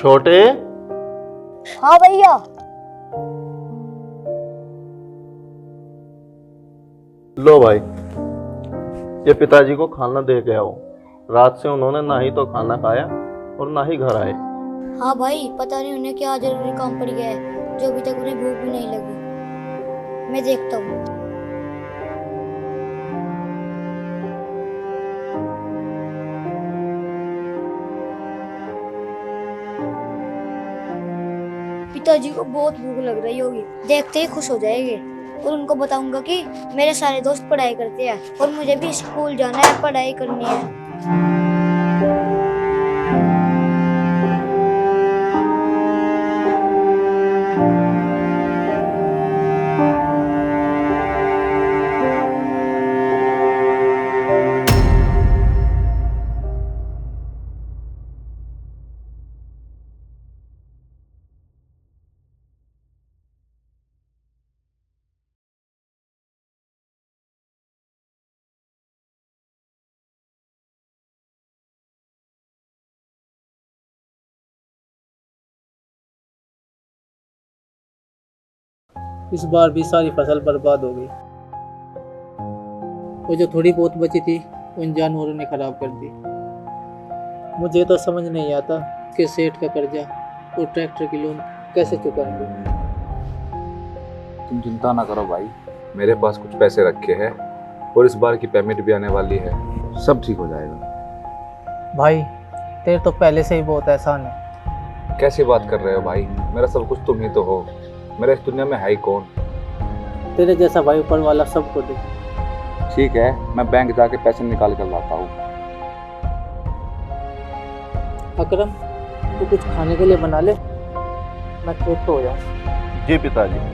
छोटे। हाँ भैया। लो भाई, ये पिताजी को खाना दे के आओ। रात से उन्होंने ना ही तो खाना खाया और ना ही घर आए। हाँ भाई, पता नहीं उन्हें क्या जरूरी काम पड़ गया है जो अभी तक उन्हें भूख भी नहीं लगी। मैं देखता हूँ। पिताजी को बहुत भूख लग रही होगी, देखते ही खुश हो जाएंगे। और उनको बताऊंगा कि मेरे सारे दोस्त पढ़ाई करते हैं और मुझे भी स्कूल जाना है, पढ़ाई करनी है। इस बार भी सारी फसल बर्बाद हो गई। वो जो थोड़ी बहुत बची थी उन जानवरों ने खराब कर दी। मुझे तो समझ नहीं आता कि सेठ का कर्जा और ट्रैक्टर की लोन कैसे चुकाएंगे। तुम चिंता ना करो भाई, मेरे पास कुछ पैसे रखे हैं और इस बार की पेमेंट भी आने वाली है, सब ठीक हो जाएगा। भाई तेरे तो पहले से ही बहुत एहसान है। कैसी बात कर रहे हो भाई, मेरा सब कुछ तुम ही तो हो, मेरा इस दुनिया में है ही कौन। तेरे जैसा भाई ऊपर वाला सबको दे। ठीक है, मैं बैंक जाके पैसे निकाल कर लाता हूँ। अकरम तू कुछ खाने के लिए बना ले, मैं खेत पे हो जाऊँ। जी पिताजी।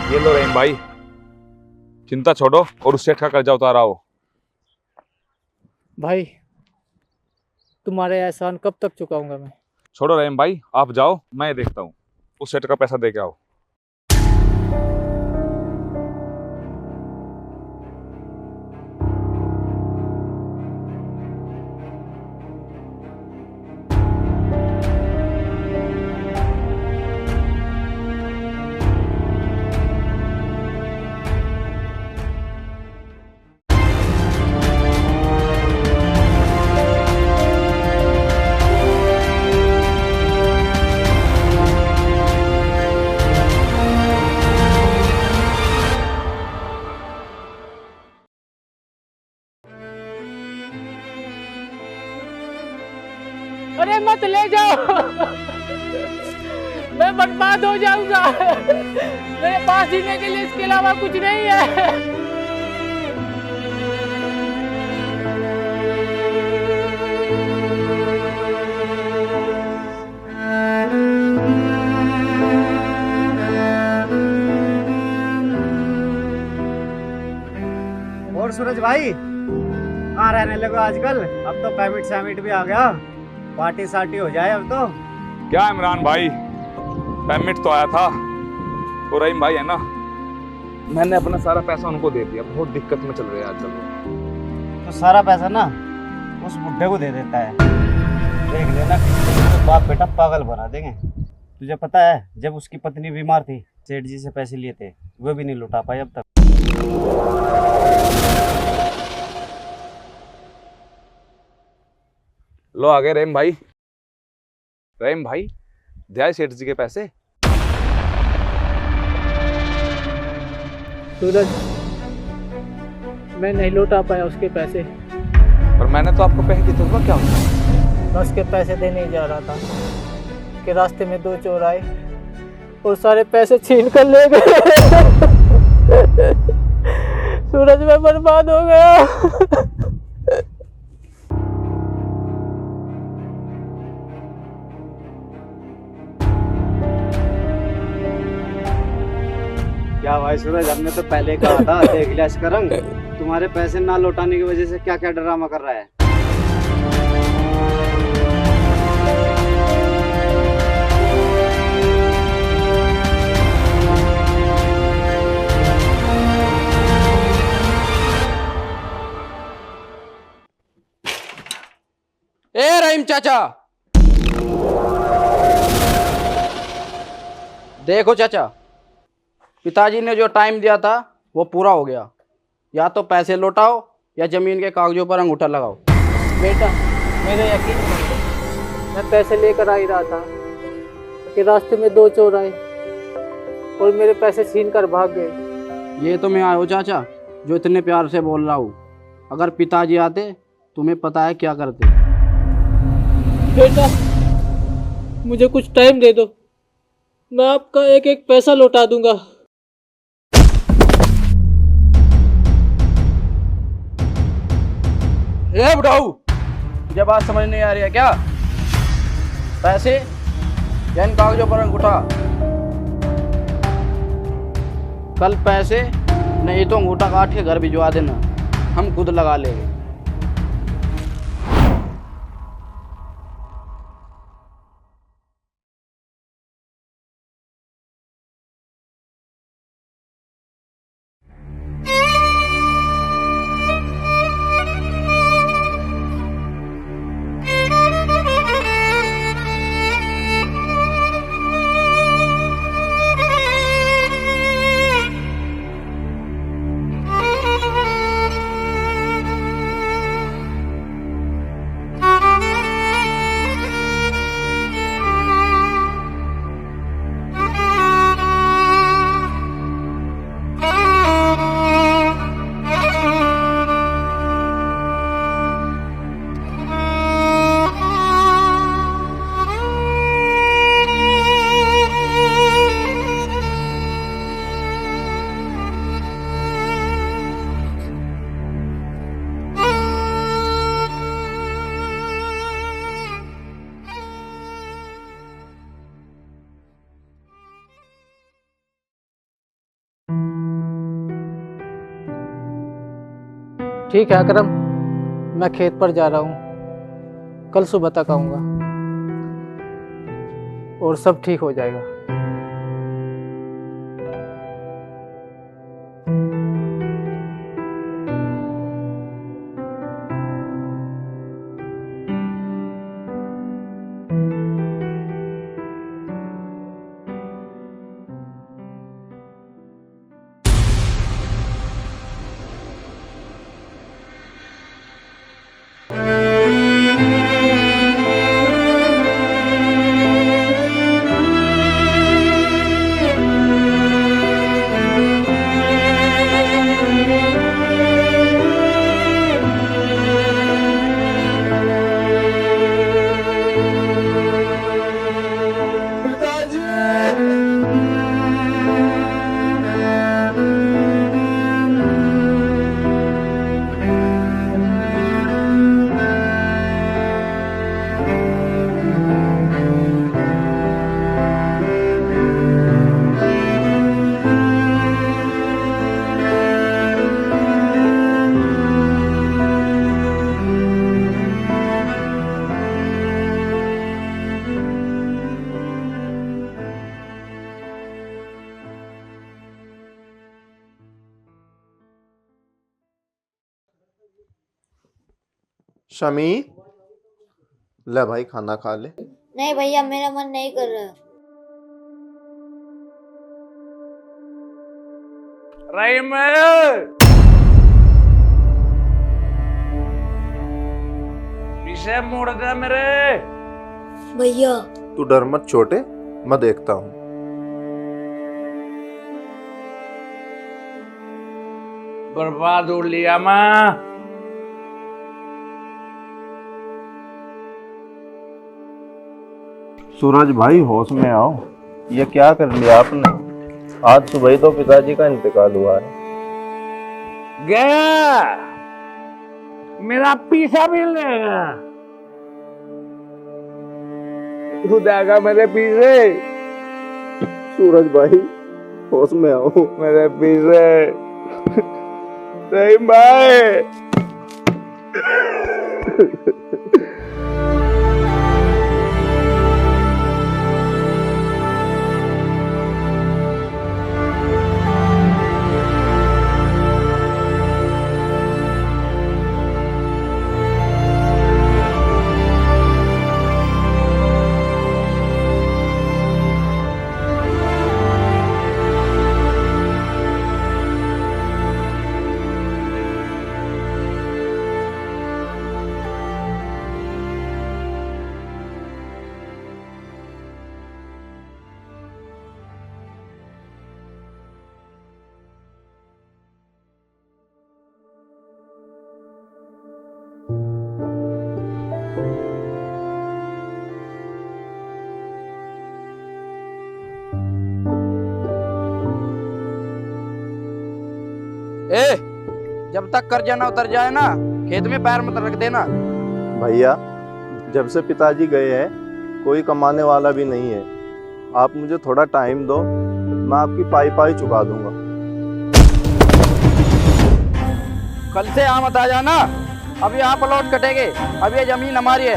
ये लो रहीम भाई, चिंता छोड़ो और उस सेठ का कर्जा उतार आओ। भाई तुम्हारे एहसान कब तक चुकाऊंगा मैं। छोड़ो रहीम भाई, आप जाओ, मैं देखता हूँ, उस सेठ का पैसा दे के आओ। अरे मत ले जाओ, मैं बर्बाद हो जाऊंगा। मेरे पास जीने के लिए इसके अलावा कुछ नहीं है। और सूरज भाई कहाँ रहने लगे आजकल? अब तो पेमेंट सैमिट भी आ गया, पार्टी सार्टी हो जाए अब तो। क्या इमरान भाई, पेमेंट तो आया था, तो रहीम भाई है ना, मैंने अपना सारा पैसा उनको दे दिया। बहुत दिक्कत में चल रहे हैं आजकल। तो सारा पैसा ना उस बुढ़े को दे देता है, देख लेना तो बाप बेटा पागल बना देंगे। तुझे पता है जब उसकी पत्नी बीमार थी, सेठ जी से पैसे लिए थे, वो भी नहीं लौटा पाए अब तक। लो आ गए रहीम भाई। रहीम भाई, दिया सेठ जी के पैसे। सूरज मैं नहीं लौटा पाया उसके पैसे। पर मैंने तो आपको पैसे दिए थे, उसका क्या हुआ? मैं उसके पैसे देने ही जा रहा था कि रास्ते में दो चोर आए और सारे पैसे छीन कर ले गए। सूरज में बर्बाद हो गया। क्या भाई सूरज, हमने तो पहले कहा था देख लिया इसका रंग। तुम्हारे पैसे ना लौटाने की वजह से क्या क्या ड्रामा कर रहा है। ए रहीम चाचा, देखो चाचा, पिताजी ने जो टाइम दिया था वो पूरा हो गया। या तो पैसे लौटाओ या जमीन के कागजों पर अंगूठा लगाओ। बेटा, मेरा यकीन नहीं, मैं पैसे लेकर आ ही रहा था कि रास्ते में दो चोर आए और मेरे पैसे छीन कर भाग गए। ये तो मैं आया हो चाचा, जो इतने प्यार से बोल रहा हूँ। अगर पिताजी आते तुम्हें पता है क्या करते। बेटा, मुझे कुछ टाइम दे दो, मैं आपका एक एक पैसा लौटा दूंगा। ए बुढ़ाऊ, तुझे बात समझ नहीं आ रही है क्या? पैसे या इन कागजों पर अंगूठा? कल पैसे नहीं तो अंगूठा काट के घर भिजवा देना, हम खुद लगा लेंगे। ठीक है अकरम, मैं खेत पर जा रहा हूँ, कल सुबह तक आऊँगा और सब ठीक हो जाएगा। शमी, ले भाई खाना खा ले। नहीं भैया, मेरा मन नहीं कर रहा। रहीम, पीछे मोड़ दे मेरे। भैया तू डर मत छोटे, मैं देखता हूँ। बर्बाद हो लिया मैं। सूरज भाई होश में आओ, ये क्या कर लिया आपने? आज सुबह ही तो पिताजी का इंतकाल हुआ है। गया, मेरा पीछा भी लेगा, तू जाएगा मेरे पीछे। सूरज भाई होश में आओ। मेरे पीछे रहीम भाई। ए, जब तक कर्जा ना उतर जाए ना, खेत में पैर मत रख देना। भैया जब से पिताजी गए हैं कोई कमाने वाला भी नहीं है। आप मुझे थोड़ा टाइम दो, मैं आपकी पाई पाई चुका दूंगा। कल से यहाँ मत आ जाना, अब यहाँ प्लॉट कटेंगे, अब ये जमीन हमारी है।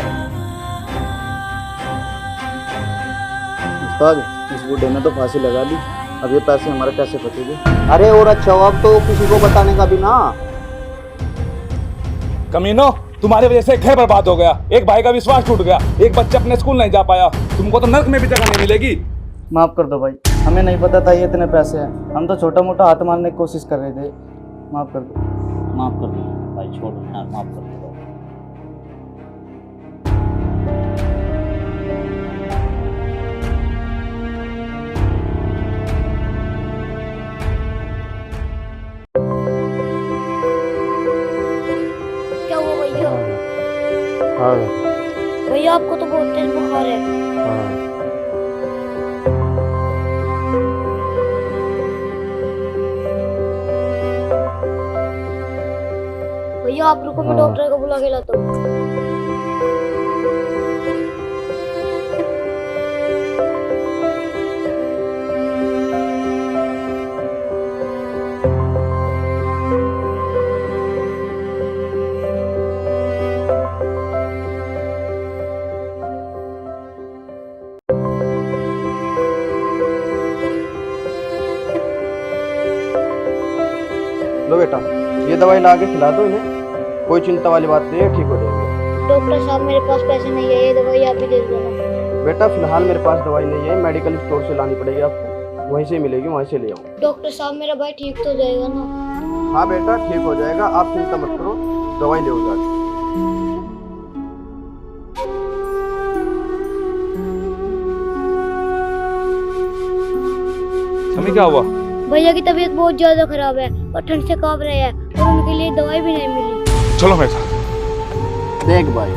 उस्ताद, इस बूढ़े ने तो फांसी लगा दी, अब ये पैसे हमारे कैसे बचेंगे? अरे और अच्छा हो, अब तो किसी को बताने का भी ना। कमीनो, तुम्हारी वजह से एक घर बर्बाद हो गया, एक भाई का विश्वास टूट गया, एक बच्चा अपने स्कूल नहीं जा पाया, तुमको तो नर्क में भी जगह नहीं मिलेगी। माफ कर दो भाई, हमें नहीं पता था ये इतने पैसे हैं, हम तो छोटा मोटा हाथ मारने की कोशिश कर रहे थे। माफ कर दो। माफ कर दो भाई, छोड़ो यार, माफ कर दो। क्या हुआ भैया? हाँ भैया आपको तो बहुत तेज बुखार है। हाँ। भैया आप रुको, मैं डॉक्टर को बुला के लाता हूँ। लो बेटा, ये दवाई ला के खिला दो इन्हें, कोई चिंता वाली बात नहीं है, ठीक हो जाएंगे। डॉक्टर साहब मेरे पास पैसे नहीं है, ये दवाई आप ही दे देना। बेटा फिलहाल मेरे पास दवाई नहीं है, मेडिकल स्टोर से लानी पड़ेगी आपको, वहीं से मिलेगी, वहीं से ले आओ। डॉक्टर साहब मेरा भाई ठीक तो हो जाएगा ना? हाँ बेटा ठीक हो जाएगा, आप चिंता मत करो, दवाई ले जाके। हमें क्या हुआ? भैया की तबीयत बहुत ज्यादा खराब है और ठंड से कांप रहे हैं और उनके लिए दवाई भी नहीं मिली। चलो मेरे साथ। देख भाई,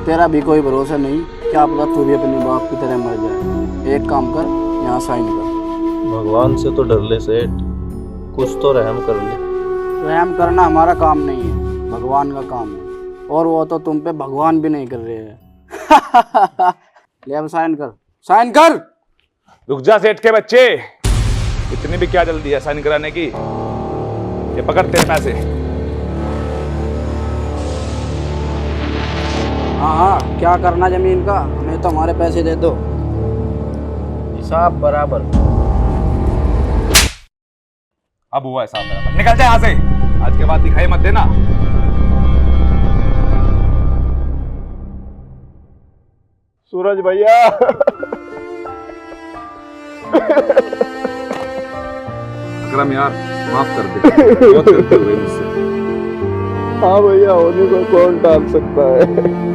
तेरा भी कोई भरोसा नहीं, क्या पता तू भी अपने बाप की तरह मर जाए। एक काम कर, यहाँ साइन कर। भगवान से तो डर ले सेठ, कुछ तो रहम कर ले। रहम करना हमारा काम नहीं है, भगवान का काम है, और वो तो तुम पे भगवान भी नहीं कर रहे हैं। ले अब साइन कर, साइन कर। रुक जा सेठ के बच्चे, इतनी भी क्या जल्दी है साइन कराने की? ये पकड़ तेरे पैसे। हाँ हाँ, क्या करना जमीन का, हमें तो हमारे पैसे दे दो, हिसाब बराबर। अब हुआ हिसाब बराबर, निकल जा यहाँ से, आज के बाद दिखाई मत देना। सूरज भैया अकरम यार, माफ कर दे, बहुत गलती हो गई मुझसे। हाँ भैया, होने को कौन टाल सकता है।